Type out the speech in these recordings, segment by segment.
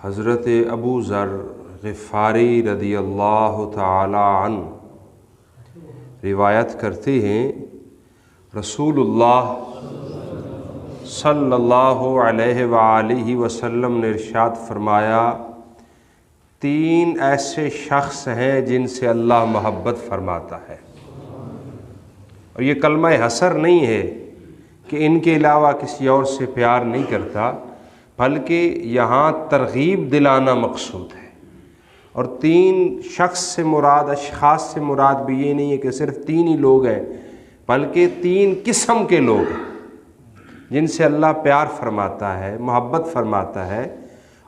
حضرت ابو ذر غفاری رضی اللہ تعالی عنہ روایت کرتے ہیں، رسول اللہ صلی اللہ علیہ وآلہ وسلم نے ارشاد فرمایا، تین ایسے شخص ہیں جن سے اللہ محبت فرماتا ہے۔ اور یہ کلمہ حصر نہیں ہے کہ ان کے علاوہ کسی اور سے پیار نہیں کرتا، بلکہ یہاں ترغیب دلانا مقصود ہے۔ اور تین شخص سے مراد، اشخاص سے مراد بھی یہ نہیں ہے کہ صرف تین ہی لوگ ہیں، بلکہ تین قسم کے لوگ ہیں جن سے اللہ پیار فرماتا ہے، محبت فرماتا ہے،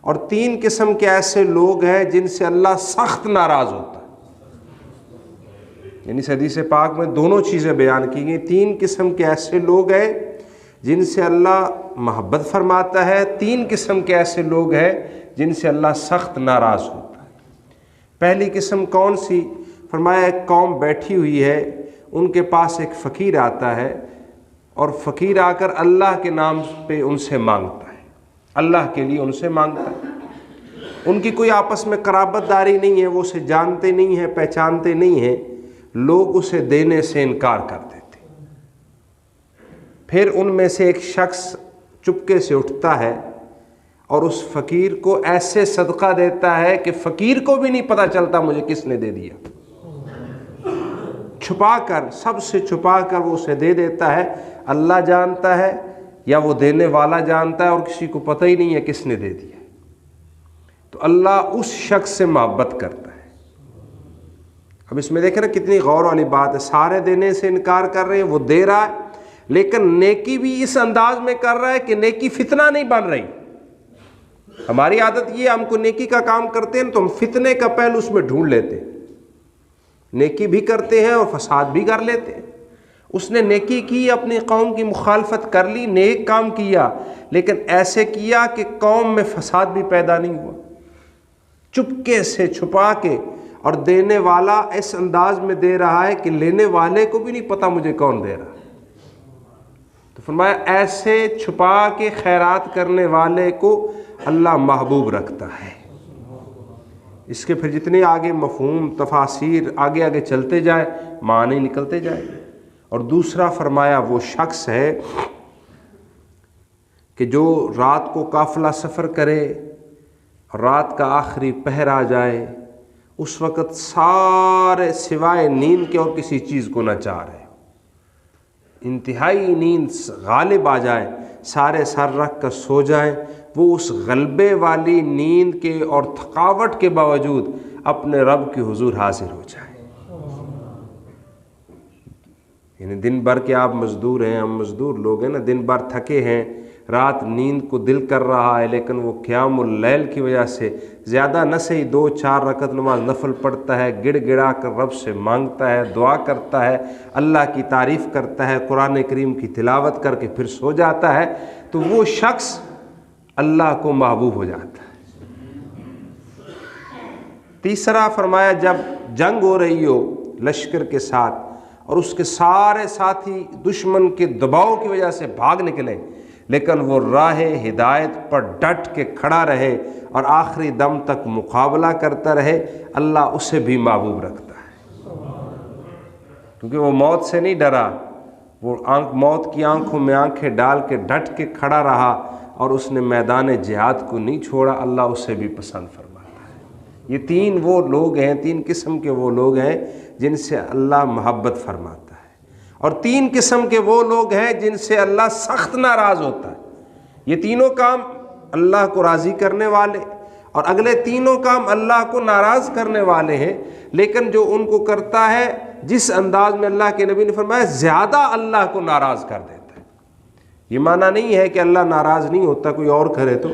اور تین قسم کے ایسے لوگ ہیں جن سے اللہ سخت ناراض ہوتا ہے۔ یعنی حدیث پاک میں دونوں چیزیں بیان کی گئی، تین قسم کے ایسے لوگ ہیں جن سے اللہ محبت فرماتا ہے، تین قسم کے ایسے لوگ ہیں جن سے اللہ سخت ناراض ہوتا ہے۔ پہلی قسم کون سی؟ فرمایا ایک قوم بیٹھی ہوئی ہے، ان کے پاس ایک فقیر آتا ہے، اور فقیر آ کر اللہ کے نام پہ ان سے مانگتا ہے، اللہ کے لیے ان سے مانگتا ہے۔ ان کی کوئی آپس میں قرابت داری نہیں ہے، وہ اسے جانتے نہیں ہیں، پہچانتے نہیں ہیں، لوگ اسے دینے سے انکار کر دیتے۔ پھر ان میں سے ایک شخص چپکے سے اٹھتا ہے اور اس فقیر کو ایسے صدقہ دیتا ہے کہ فقیر کو بھی نہیں پتہ چلتا مجھے کس نے دے دیا، چھپا کر، سب سے چھپا کر وہ اسے دے دیتا ہے۔ اللہ جانتا ہے یا وہ دینے والا جانتا ہے، اور کسی کو پتہ ہی نہیں ہے کس نے دے دیا۔ تو اللہ اس شخص سے محبت کرتا ہے۔ اب اس میں دیکھیں نا کتنی غور والی بات ہے، سارے دینے سے انکار کر رہے ہیں، وہ دے رہا ہے، لیکن نیکی بھی اس انداز میں کر رہا ہے کہ نیکی فتنہ نہیں بن رہی۔ ہماری عادت یہ، ہم کو نیکی کا کام کرتے ہیں تو ہم فتنے کا پہلو اس میں ڈھونڈ لیتے ہیں، نیکی بھی کرتے ہیں اور فساد بھی کر لیتے ہیں۔ اس نے نیکی کی، اپنی قوم کی مخالفت کر لی، نیک کام کیا، لیکن ایسے کیا کہ قوم میں فساد بھی پیدا نہیں ہوا، چپکے سے چھپا کے، اور دینے والا اس انداز میں دے رہا ہے کہ لینے والے کو بھی نہیں پتا مجھے کون دے رہا۔ تو فرمایا ایسے چھپا کے خیرات کرنے والے کو اللہ محبوب رکھتا ہے۔ اس کے پھر جتنے آگے مفہوم، تفاسیر آگے آگے چلتے جائے، معنی نکلتے جائیں۔ اور دوسرا فرمایا وہ شخص ہے کہ جو رات کو قافلہ سفر کرے، رات کا آخری پہر آ جائے، اس وقت سارے سوائے نیند کے اور کسی چیز کو نہ چاہ رہے، انتہائی نیند غالب آ جائے، سارے سر رکھ کر سو جائیں، وہ اس غلبے والی نیند کے اور تھکاوٹ کے باوجود اپنے رب کے حضور حاضر ہو جائے۔ یعنی دن بھر کے آپ مزدور ہیں، ہم مزدور لوگ ہیں نا، دن بھر تھکے ہیں، رات نیند کو دل کر رہا ہے، لیکن وہ قیام اللیل کی وجہ سے زیادہ نہ صحیح 2-4 رکعت نماز نفل پڑھتا ہے، گڑ گڑا کر رب سے مانگتا ہے، دعا کرتا ہے، اللہ کی تعریف کرتا ہے، قرآن کریم کی تلاوت کر کے پھر سو جاتا ہے، تو وہ شخص اللہ کو محبوب ہو جاتا ہے۔ تیسرا فرمایا جب جنگ ہو رہی ہو لشکر کے ساتھ، اور اس کے سارے ساتھی دشمن کے دباؤ کی وجہ سے بھاگ نکلے، لیکن وہ راہ ہدایت پر ڈٹ کے کھڑا رہے اور آخری دم تک مقابلہ کرتا رہے، اللہ اسے بھی محبوب رکھتا ہے، کیونکہ وہ موت سے نہیں ڈرا، وہ موت کی آنکھوں میں آنکھیں ڈال کے ڈٹ کے کھڑا رہا، اور اس نے میدان جہاد کو نہیں چھوڑا، اللہ اسے بھی پسند فرماتا ہے۔ یہ تین وہ لوگ ہیں، تین قسم کے وہ لوگ ہیں جن سے اللہ محبت فرماتا ہے، اور تین قسم کے وہ لوگ ہیں جن سے اللہ سخت ناراض ہوتا ہے۔ یہ تینوں کام اللہ کو راضی کرنے والے، اور اگلے تینوں کام اللہ کو ناراض کرنے والے ہیں، لیکن جو ان کو کرتا ہے جس انداز میں اللہ کے نبی نے فرمایا زیادہ اللہ کو ناراض کر دیتا ہے۔ یہ معنی نہیں ہے کہ اللہ ناراض نہیں ہوتا، کوئی اور کرے تو،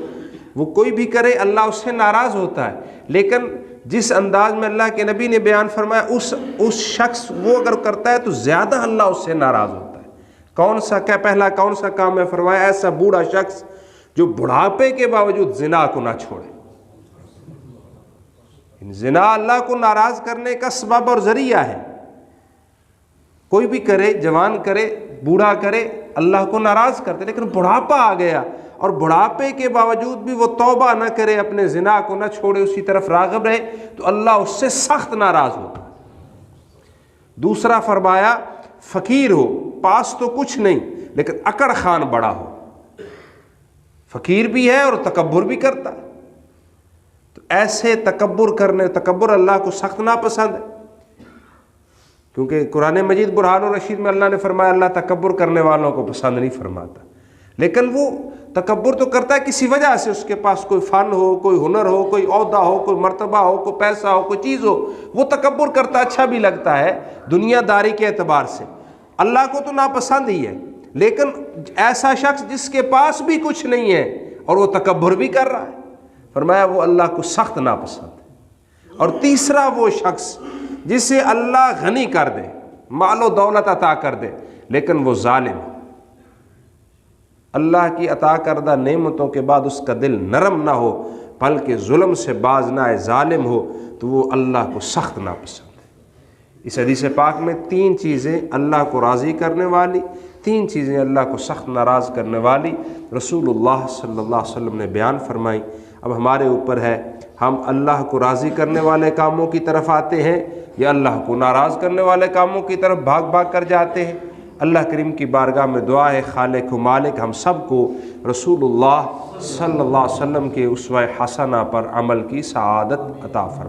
وہ کوئی بھی کرے اللہ اس سے ناراض ہوتا ہے، لیکن جس انداز میں اللہ کے نبی نے بیان فرمایا اس شخص وہ اگر کرتا ہے تو زیادہ اللہ اس سے ناراض ہوتا ہے۔ کون سا پہلا کون سا کام ہے؟ فرمایا ایسا بوڑھا شخص جو بڑھاپے کے باوجود زنا کو نہ چھوڑے۔ زنا اللہ کو ناراض کرنے کا سبب اور ذریعہ ہے، کوئی بھی کرے، جوان کرے، بوڑھا کرے، اللہ کو ناراض کرتے، لیکن بڑھاپا آ گیا اور بڑھاپے کے باوجود بھی وہ توبہ نہ کرے، اپنے زنا کو نہ چھوڑے، اسی طرف راغب رہے، تو اللہ اس سے سخت ناراض ہوتا ہے۔ دوسرا فرمایا فقیر ہو، پاس تو کچھ نہیں لیکن اکڑ خان بڑا ہو، فقیر بھی ہے اور تکبر بھی کرتا ہے، تو ایسے تکبر اللہ کو سخت ناپسند ہے، کیونکہ قرآن مجید برہان الرشید میں اللہ نے فرمایا اللہ تکبر کرنے والوں کو پسند نہیں فرماتا، لیکن وہ تکبر تو کرتا ہے کسی وجہ سے، اس کے پاس کوئی فن ہو، کوئی ہنر ہو، کوئی عہدہ ہو، کوئی مرتبہ ہو، کوئی پیسہ ہو، کوئی چیز ہو، وہ تکبر کرتا، اچھا بھی لگتا ہے دنیا داری کے اعتبار سے، اللہ کو تو ناپسند ہی ہے۔ لیکن ایسا شخص جس کے پاس بھی کچھ نہیں ہے اور وہ تکبر بھی کر رہا ہے، فرمایا وہ اللہ کو سخت ناپسند ہے۔ اور تیسرا وہ شخص جسے اللہ غنی کر دے، مال و دولت عطا کر دے، لیکن وہ ظالم ہے، اللہ کی عطا کردہ نعمتوں کے بعد اس کا دل نرم نہ ہو بلکہ ظلم سے باز نہ آئے، ظالم ہو، تو وہ اللہ کو سخت ناپسند ہے۔ اس حدیث پاک میں 3 چیزیں اللہ کو راضی کرنے والی، 3 چیزیں اللہ کو سخت ناراض کرنے والی رسول اللہ صلی اللہ علیہ وسلم نے بیان فرمائی۔ اب ہمارے اوپر ہے ہم اللہ کو راضی کرنے والے کاموں کی طرف آتے ہیں یا اللہ کو ناراض کرنے والے کاموں کی طرف بھاگ بھاگ کر جاتے ہیں۔ اللہ کریم کی بارگاہ میں دعا ہے خالق و مالک ہم سب کو رسول اللہ صلی اللہ علیہ وسلم کے اسوہ حسنہ پر عمل کی سعادت عطا فرمائے۔